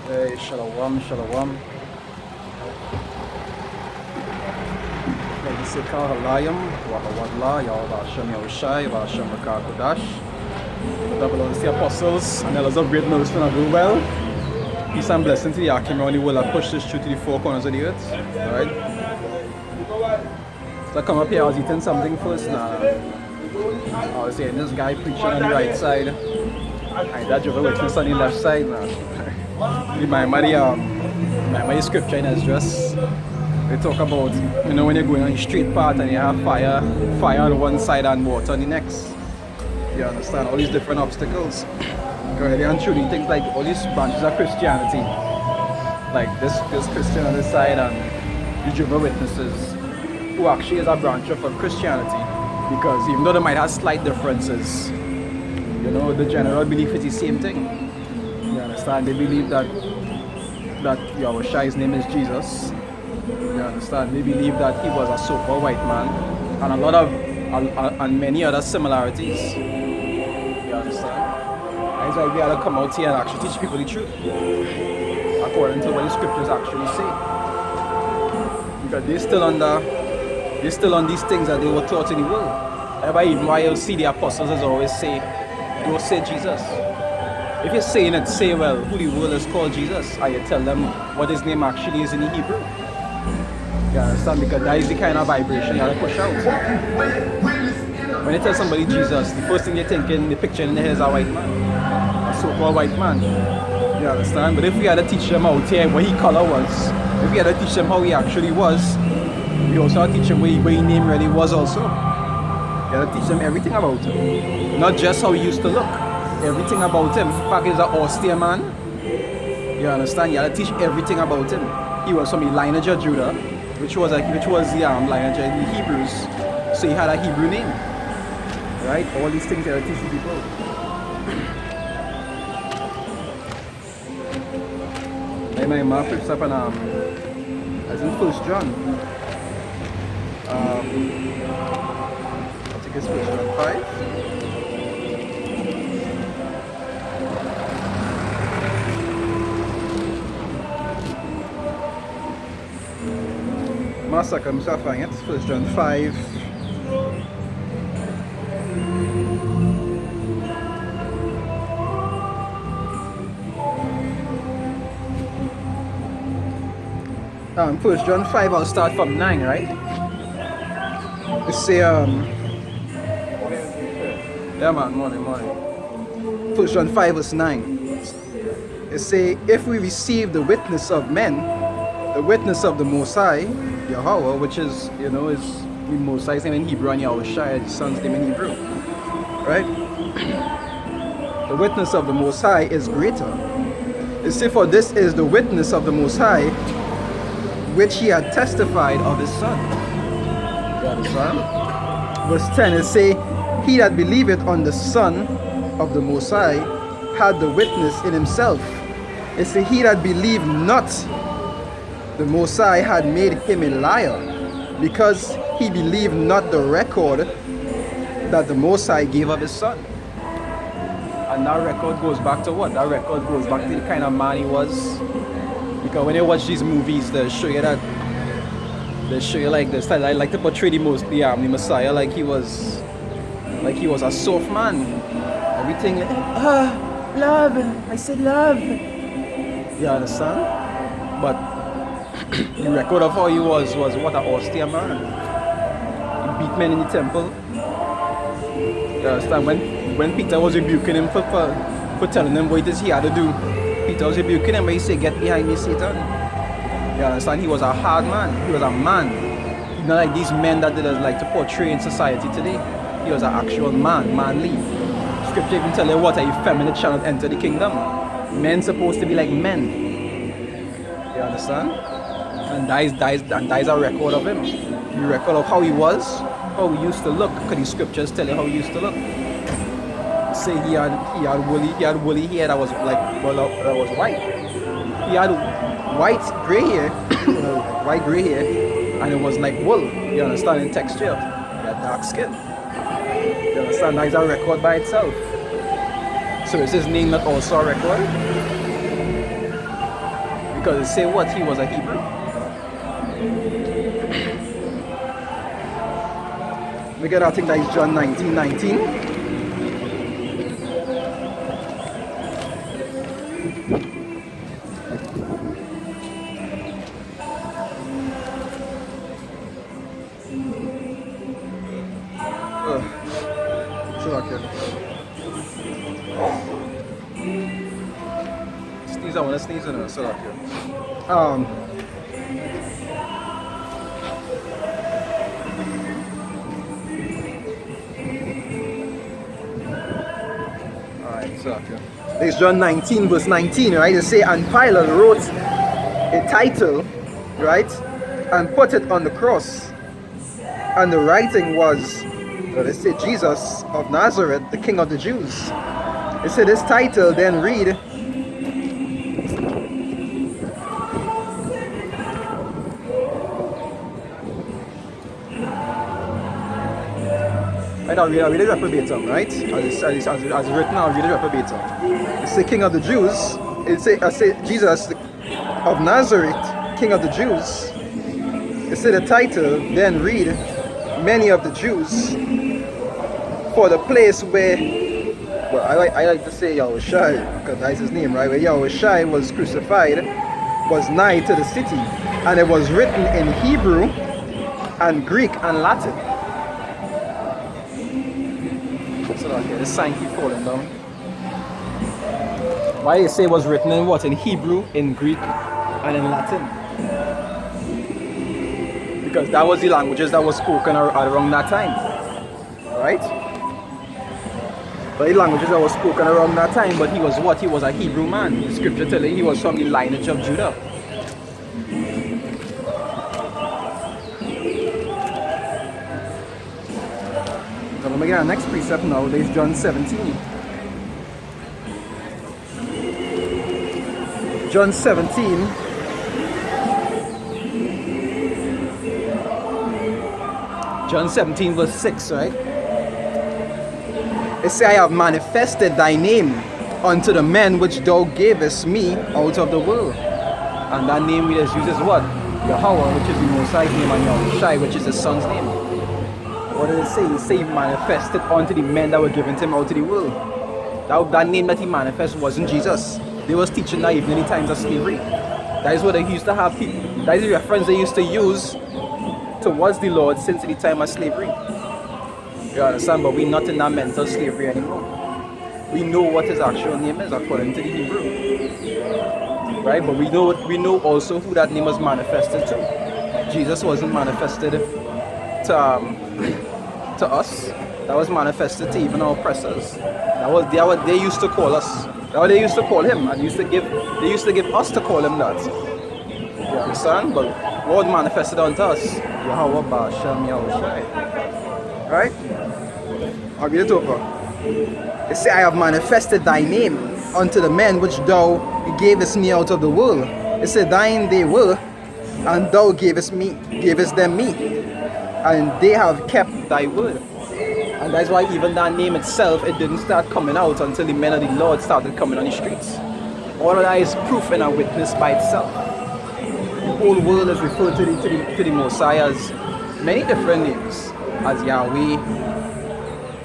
Hey, shalom, shalom. Legisika halayim, wahawadla, Yahweh Hashem Yahushai, Hashem Kodash. Double honors the apostles and elders of great milestone and do well. Peace and blessing to the Akim will have pushed this truth to the four corners of the earth. Alright? So I come up here, I was eating something first now. I was saying this guy preaching on the right side. And that Jehovah Witness on the left side now. Remember the scripture in Esdras. They talk about, you know, when you're going on the straight path and you have fire on one side and water on the next. You understand? All these different obstacles. Really and truly, things like all these branches of Christianity. Like this Christian on this side and the Jehovah Witnesses, who actually is a branch of Christianity. Because even though they might have slight differences, you know, the general belief is the same thing. You understand? They believe that Yahushai's name is Jesus. You understand? They believe that he was a so-called white man, and many other similarities. You understand? And it's like we had to come out here and actually teach people the truth, according to what the scriptures actually say. Because they're still on these things that they were taught in the world. That's even why you'll see the apostles always say, don't say Jesus. If you're saying it, say well, who the world is called Jesus, and you tell them what his name actually is in the Hebrew. You understand? Because that is the kind of vibration you have to push out. When you tell somebody Jesus, the first thing you're thinking, the picture in their head is a white man, a so-called white man. You understand? But if we had to teach them out here what his color was, if we had to teach them how he actually was, we also had to teach them what his name really was also. You had to teach them everything about him. Not just how he used to look. Everything about him. In fact, he's an austere man. You understand? You had to teach everything about him. He was from the lineage of Judah, which was the lineage of the Hebrews. So he had a Hebrew name. Right? All these things you had to teach the people. My mom picks up as in 1 John. I think it's 1 John 5. Massacre, I'm suffering it. 1 John 5. First John 5, I'll start from 9, right? It say, yeah man, morning. 1 John 5 verse 9. It say, if we receive the witness of men, the witness of the Most High, Yahweh, which is, you know, is the Most High's name in Hebrew and Yahushai, his son's name in Hebrew, right? The witness of the Most High is greater. It say, for this is the witness of the Most High, which he had testified of his son. You understand? Verse 10, it say, he that believeth on the Son of the Most High had the witness in himself. It say, he that believed not the Most High had made him a liar, because he believed not the record that the Most High gave of his son. And that record goes back to what? That record goes back to the kind of man he was. Because when you watch these movies, they show you like this. I like to portray the Messiah like he was a soft man. Everything love. I said love. You understand? But the record of how he was what an austere man. He beat men in the temple. You understand? When Peter was rebuking him for telling him what it is he had to do, Peter was rebuking him, but he said, get behind me, Satan. You understand? He was a hard man. He was a man. He's not like these men that they like to portray in society today. He was an actual man, manly. Scripture even tell you what, a effeminate shall not enter the kingdom. Men supposed to be like men. You understand? And that is a record of him. The record of how he was, how he used to look. Because the scriptures tell you how he used to look. Say he had woolly hair that was like, well, that was white. He had white gray hair, and it was like wool. You understand? In texture. He had dark skin. You understand? That is a record by itself. So is his name not also a record? Because it say what? He was a Hebrew. We get, I think that is John 19:19. Sneeze, I want to sneeze in a so Alright, so there's John 19 verse 19, right? It say, and Pilate wrote a title, right, and put it on the cross, and the writing was, they say, Jesus of Nazareth, the King of the Jews. It said this title, then read, I'll read it verbatim, right? As written, I'll read it verbatim. It's the King of the Jews. I say Jesus of Nazareth, King of the Jews. It said the title, then read, many of the Jews, for the place where, well, I like to say Yahushai, because that's his name, right? Where Yahushai was crucified, was nigh to the city, and it was written in Hebrew and Greek and Latin. So okay, this sign keep falling down. Why you say it was written in what? In Hebrew, in Greek, and in Latin? Because that was the languages that was spoken around that time, right? But the languages that was spoken around that time, but he was what? He was a Hebrew man. The scripture tells you he was from the lineage of Judah. So let me get our next precept now. There's John 17. John 17. John 17 verse 6, right? It says, I have manifested thy name unto the men which thou gavest me out of the world. And that name we just use is what? Yahweh, which is the Most High's name, and Yahushai, which is his son's name. What did it say? It say he manifested unto the men that were given to him out of the world. That name that he manifested wasn't Jesus. They was teaching that even in the times of slavery. That is what they used to have people. That is the reference they used to use towards the Lord since the time of slavery. You understand? But we're not in that mental slavery anymore. We know what his actual name is according to the Hebrew. Right? But we know also who that name was manifested to. Jesus wasn't manifested to us. That was manifested to even our oppressors. That was what they used to call us. That's what they used to call him, and they used to give us to call him that. You understand? But what was manifested unto us? Yahweh Ba'Shem Yahushai. Right? I'll read it over. It says, I have manifested thy name unto the men which thou gavest me out of the world. It said, thine they were, and thou gavest them me, and they have kept thy word. And that's why even that name itself, it didn't start coming out until the men of the Lord started coming on the streets. All of that is proof and a witness by itself. The whole world is referred to the Messiah as many different names. As Yahweh,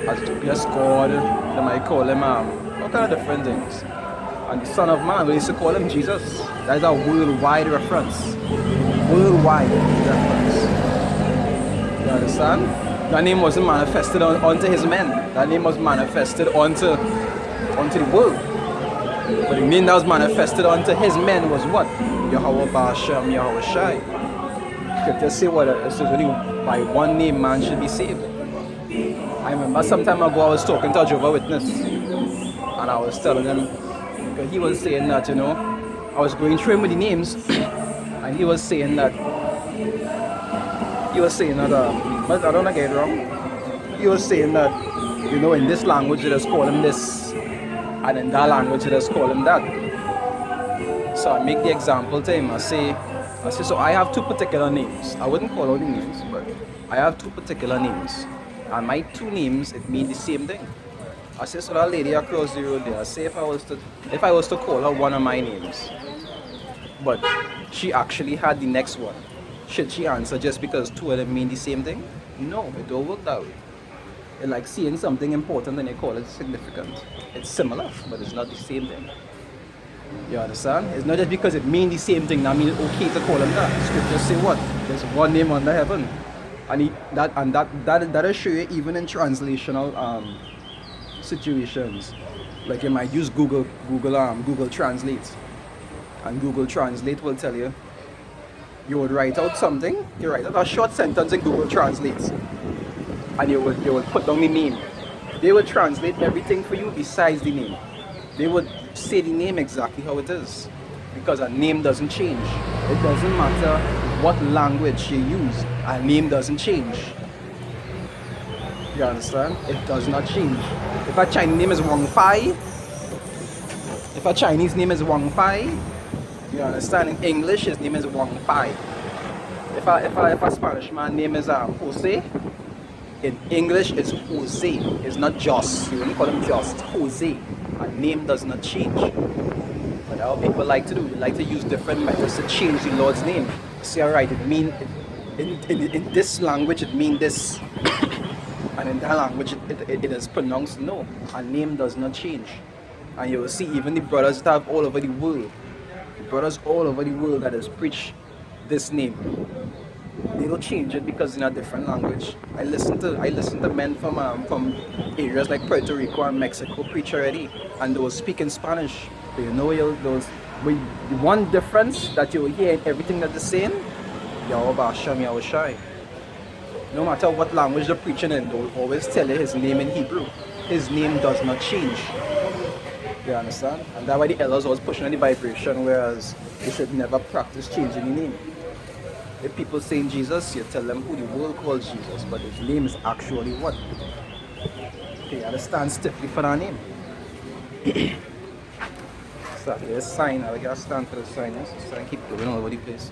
as just God, they might call him all kind of different things. And the Son of Man, we used to call him Jesus. That is a worldwide reference. Worldwide reference. You understand? That name wasn't manifested unto his men. That name was manifested unto the world. But the name that was manifested unto his men was what? Yahweh Ba'Shem Yahushai. Scripture say what? It says only by one name man should be saved. I remember some time ago I was talking to a Jehovah's Witness, and I was telling him, because he was saying that, I was going through him with the names, and he was saying that, but I don't want to get it wrong. He was saying that, in this language they just call him this, and in that language they just call him that. So I make the example to him. I say, so I have two particular names. I wouldn't call out the names, but I have two particular names. And my two names, it mean the same thing. I say, so that lady across the road there, I say if I was to call her one of my names, but she actually had the next one. Should she answer just because two of them mean the same thing? No, it don't work that way. It's like seeing something important and they call it significant. It's similar, but it's not the same thing. You understand? It's not just because it means the same thing that means it's okay to call them that. Scriptures say what? There's one name under heaven. And that'll show you even in translational situations. Like you might use Google Translate. And Google Translate will tell you, you would write out something, you write out a short sentence in Google Translate. And you will put down the name. They will translate everything for you besides the name. They would say the name exactly how it is. Because a name doesn't change. It doesn't matter what language you use, a name doesn't change. You understand? It does not change. If a Chinese name is Wang Fai, you understand? In English, his name is Wang Fai. If a Spanish man name is Jose, in English it's Jose. It's not Jos. You wouldn't call him Just. Jose. A name does not change. But our people like to do. They like to use different methods to change the Lord's name. Say, alright, it mean in this language it means this. And in that language it is pronounced no. A name does not change. And you will see even the brothers that have all over the world. The brothers all over the world that has preached this name. They don't change it because in a different language. I listen to men from areas like Puerto Rico and Mexico preach already, and they will speak in Spanish. But you know those the one difference that you will hear in everything that they're saying, Yahweh Hashem Yahweh Shai. No matter what language they're preaching in, they'll always tell you his name in Hebrew. His name does not change. You understand? And that's why the elders always pushing on the vibration, whereas they should never practice changing the name. If people saying Jesus, you tell them who the world calls Jesus, but his name is actually what? Okay, you understand stiffly for that name. So there's a sign, I gotta stand for the sign, yes? The sign keep going all over the place.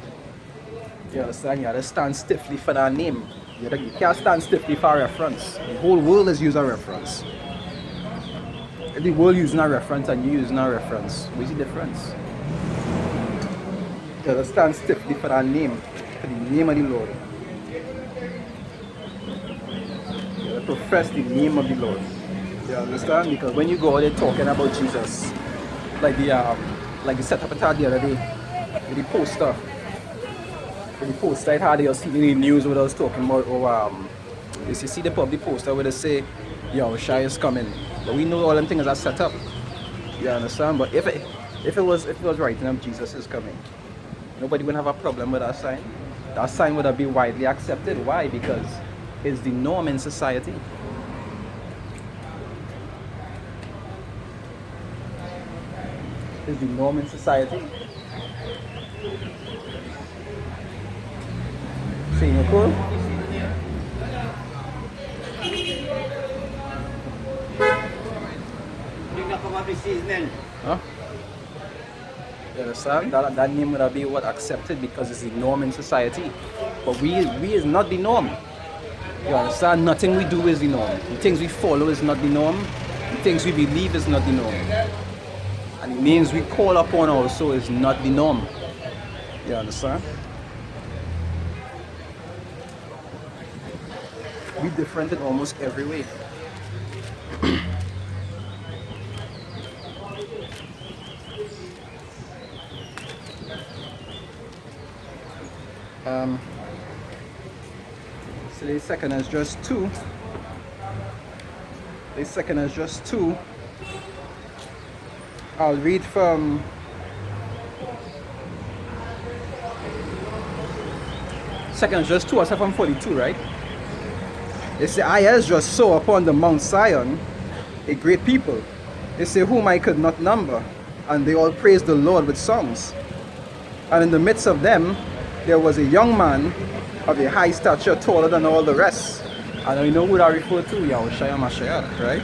You understand? You gotta stand stiffly for that name. You can't stand stiffly for a reference. The whole world is using a reference. If the world using a reference and you using a reference, what's the difference? You gotta stand stiffly for that name. For the name of the Lord. You gotta profess the name of the Lord. You understand? Because when you go out there talking about Jesus, like the setup I had the other day, with the poster. I had you'll see the news what I was talking about. You see the public poster where they say, yo, Shai is coming. But we know all them things are set up. You understand? But if it was writing up Jesus is coming, nobody would have a problem with that sign. That sign would have been widely accepted. Why? Because it's the norm in society. It's the norm in society. See, cool? Huh? You understand? That name would have been what accepted because it's the norm in society. But we is not the norm. You understand? Nothing we do is the norm. The things we follow is not the norm. The things we believe is not the norm. And the names we call upon also is not the norm. You understand? We different in almost every way. So the second is just 2. The second is just 2. I'll read from second is just 2, I said from 42, right? They say, I Ezra saw upon the Mount Zion a great people. They say, whom I could not number, and they all praised the Lord with songs. And in the midst of them there was a young man of a high stature, taller than all the rest. And you know who that refer to? Yahushua Mashiach, right?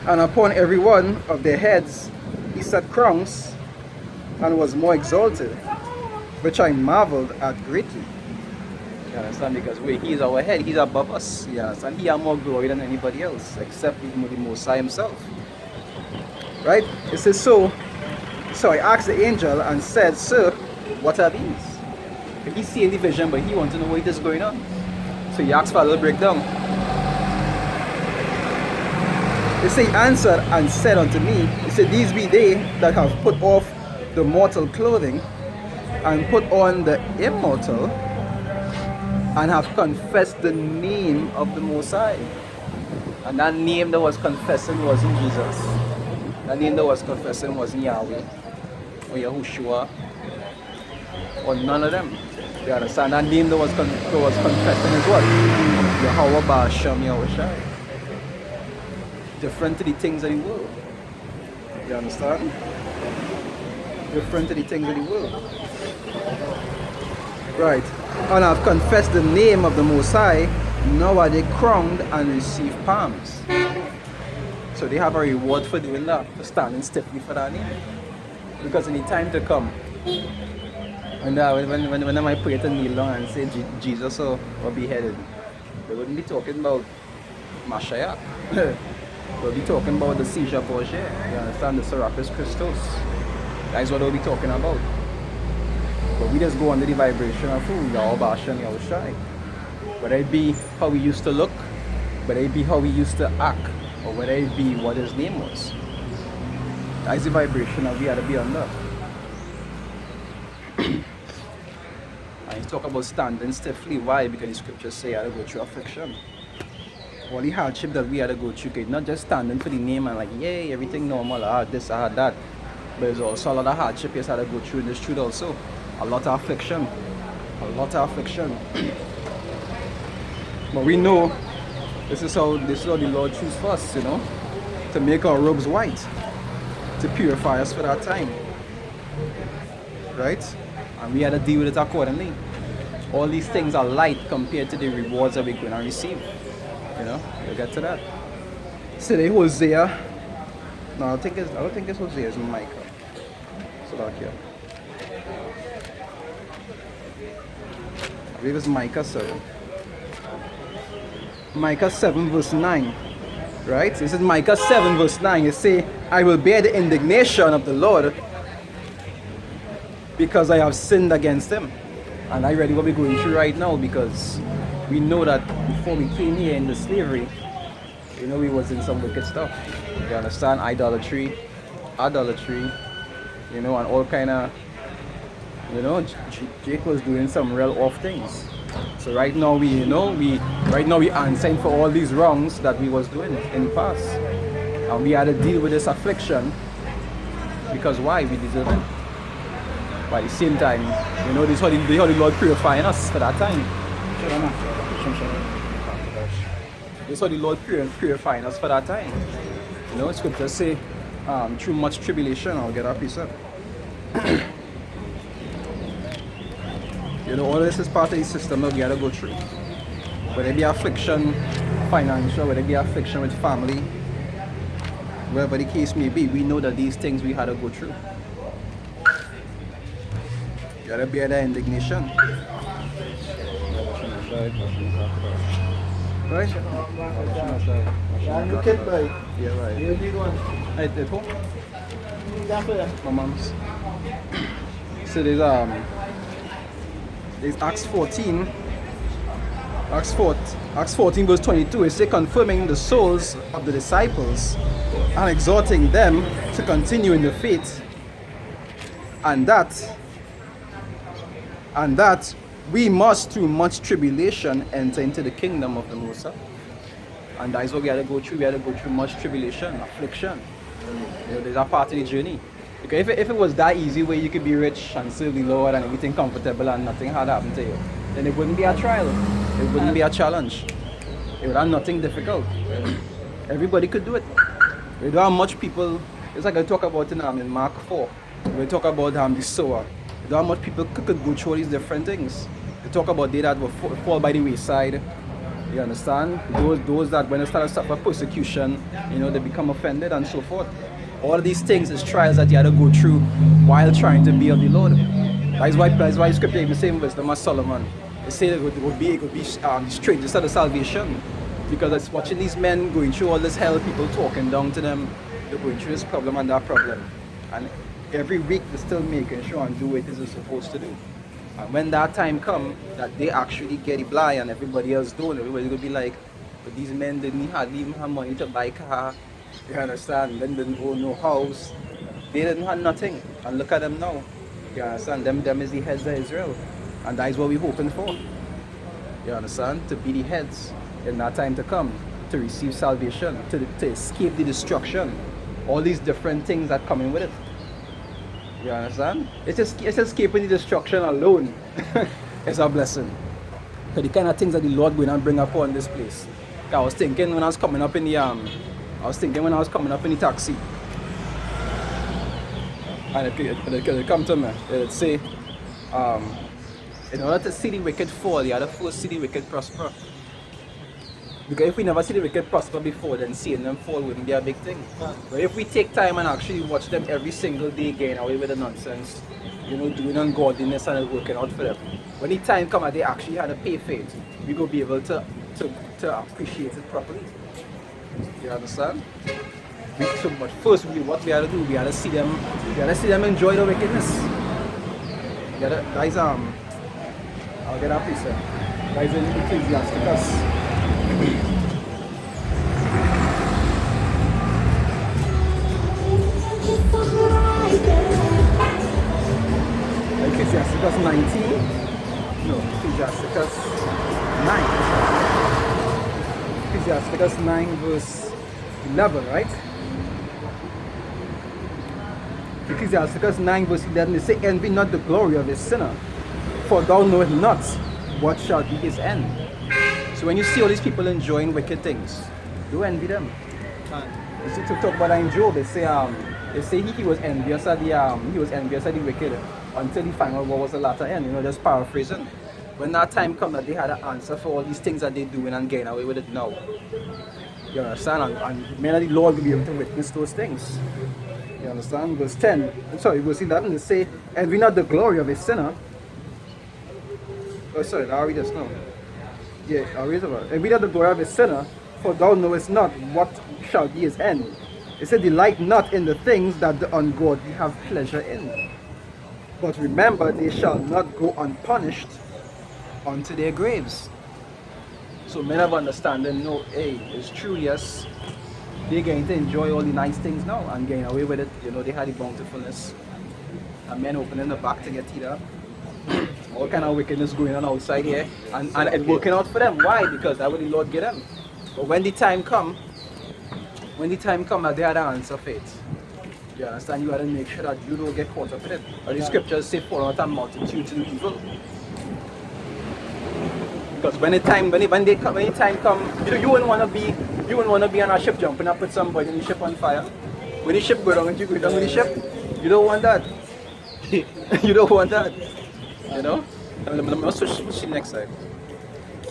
And upon every one of their heads he set crowns, and was more exalted, which I marveled at greatly. You understand? Because he is our head, he's above us. Yes, and he has more glory than anybody else, except the Most High himself. Right? It says, so So I asked the angel and said, Sir, what are these? He's seeing the vision, but he wants to know what is going on. So he asked for a little breakdown. He said, He answered and said unto me, He said, These be they that have put off the mortal clothing and put on the immortal, and have confessed the name of the Most High. And that name that was confessing wasn't Jesus. That name that was confessing wasn't Yahweh or Yahushua or none of them. You understand? That name that was confessing is what? Yahweh Ba'Shem Yahushai. Different to the things of the world. You understand? Different to the things of the world. Right. And I've confessed the name of the Most High. Now are they crowned and receive palms. So they have a reward for doing that, for standing stiffly for that name. Because in the time to come, when I pray to kneel down and say Jesus or beheaded, they wouldn't be talking about Mashiach. They'll be talking about the seizure Bourget. You understand? The Serapis Christos. That's what they'll be talking about. But we just go under the vibration of who? Yahweh Ba'Shem Yahushai. Whether it be how we used to look, whether it be how we used to act, or whether it be what his name was. That's the vibration that we had to be under. And he talk about standing stiffly. Why? Because the scriptures say you had to go through affliction. All the hardship that we had to go through, not just standing for the name and like, yay, everything normal, I had this, I had that. But there's also a lot of hardship you had to go through in this truth also. A lot of affliction. A lot of affliction. But we know this is how the Lord chooses for us, you know, to make our robes white, to purify us for that time. Right? And we had to deal with it accordingly. All these things are light compared to the rewards that we're going to receive. You know, we'll get to that. Today, Hosea. No, I don't think it's Hosea, it's Micah. So back here. I believe it's Micah, sorry. Micah 7 verse 9. Right? This is Micah 7 verse 9. It say, I will bear the indignation of the Lord because I have sinned against him. And I ready what we're going through right now, because we know that before we came here into slavery, you know, we was in some wicked stuff. You understand? Idolatry, you know, and all kind of, you know, Jake was doing some real off things. So right now we answering for all these wrongs that we was doing in the past. And we had to deal with this affliction because why? We deserve it. But at the same time, you know, this is how the Lord purifying us for that time. This is how the Lord purifying us for that time. You know, scriptures say, through much tribulation, I'll get our peace up. You know, all this is part of the system that we gotta go through. Whether it be affliction, financial, whether it be affliction with family, wherever the case may be, we know that these things we had to go through. You gotta bear that indignation. Right? You can buy. Yeah, right. You need one. At home? My mom's. So there's Acts 14. Acts 14 verse 22. It says, confirming the souls of the disciples and exhorting them to continue in the faith, and that we must through much tribulation enter into the kingdom of the Most High. And that is what we had to go through. We had to go through much tribulation, affliction. You know, there's a part of the journey. Because if it was that easy where you could be rich and serve the Lord and everything comfortable and nothing had happened to you, then it wouldn't be a trial. It wouldn't be a challenge. It would have nothing difficult. Everybody could do it. We don't have much people. It's like I talk about in Mark 4. We talk about the sower. We don't have much people could go through all these different things. They talk about they that will fall by the wayside. You understand? Those that when they start to suffer persecution, you know, they become offended and so forth. All these things is trials that you had to go through while trying to be of the Lord. That's why scripture even saying wisdom of Solomon. It says it would be strangers to the salvation. Because it's watching these men going through all this hell, people talking down to them, they're going through this problem and that problem. And every week they're still making sure and do what it is supposed to do. And when that time come that they actually get it blind and everybody else don't, everybody gonna be like, but these men didn't hardly even have money to buy car. You understand? Then didn't own no house. They didn't have nothing. And look at them now. You understand? Them is the heads of Israel. And that is what we're hoping for. You understand? To be the heads in that time to come, to receive salvation, to escape the destruction. All these different things that come in with it. You understand? It's escaping the destruction alone. It's a blessing. So the kind of things that the Lord going and bring upon this place. I was thinking when I was coming up in the taxi. And it come to me. It'd say, in order to see the wicked fall, you have to first see the wicked prosper. Because if we never see the wicked prosper before, then seeing them fall wouldn't be a big thing. But if we take time and actually watch them every single day getting away with the nonsense, doing ungodliness and working out for them, when the time comes and they actually had to pay for it, we go be able to appreciate it properly. You understand? But first, what we had to do, we had to see them enjoy the wickedness. Guys, I'll get up here, sir. Guys, in Ecclesiasticus. Ecclesiasticus 19. No, Ecclesiasticus 9. Ecclesiasticus 9 verse 11, right? Ecclesiasticus 9 verse 11, it says, envy not the glory of his sinner, for thou knowest not what shall be his end. So when you see all these people enjoying wicked things, do envy them. You see, to talk about in Job, they say he was envious at the wicked until he found out what was the latter end. Just paraphrasing. When that time comes that they had an answer for all these things that they're doing and getting away with it now. You understand? And may the Lord will be able to witness those things. You understand? Verse 11, they say, envy not the glory of a sinner. Oh, sorry, I'll read this now. Yeah, I'll read about it. Envy not the glory of a sinner, for thou knowest not what shall be his end. It said, delight not in the things that the ungodly have pleasure in. But remember, they shall not go unpunished unto their graves. So men of understanding know, hey, it's true, yes, they're going to enjoy all the nice things now and getting away with it. They had the bountifulness. And men opening the back to get teed up. All kind of wickedness going on outside here. And it working out for them. Why? Because that's what the Lord get them. But when the time come that they had an answer for it, you understand, you got to make sure that you don't get caught up in it. Or the scriptures say, fall out a multitude to do evil. Because when the time come, you wouldn't want to be on a ship jumping up with somebody in the ship on fire. When the ship go down and you go down with the ship, you don't want that. You don't want that. Let's switch to the next side.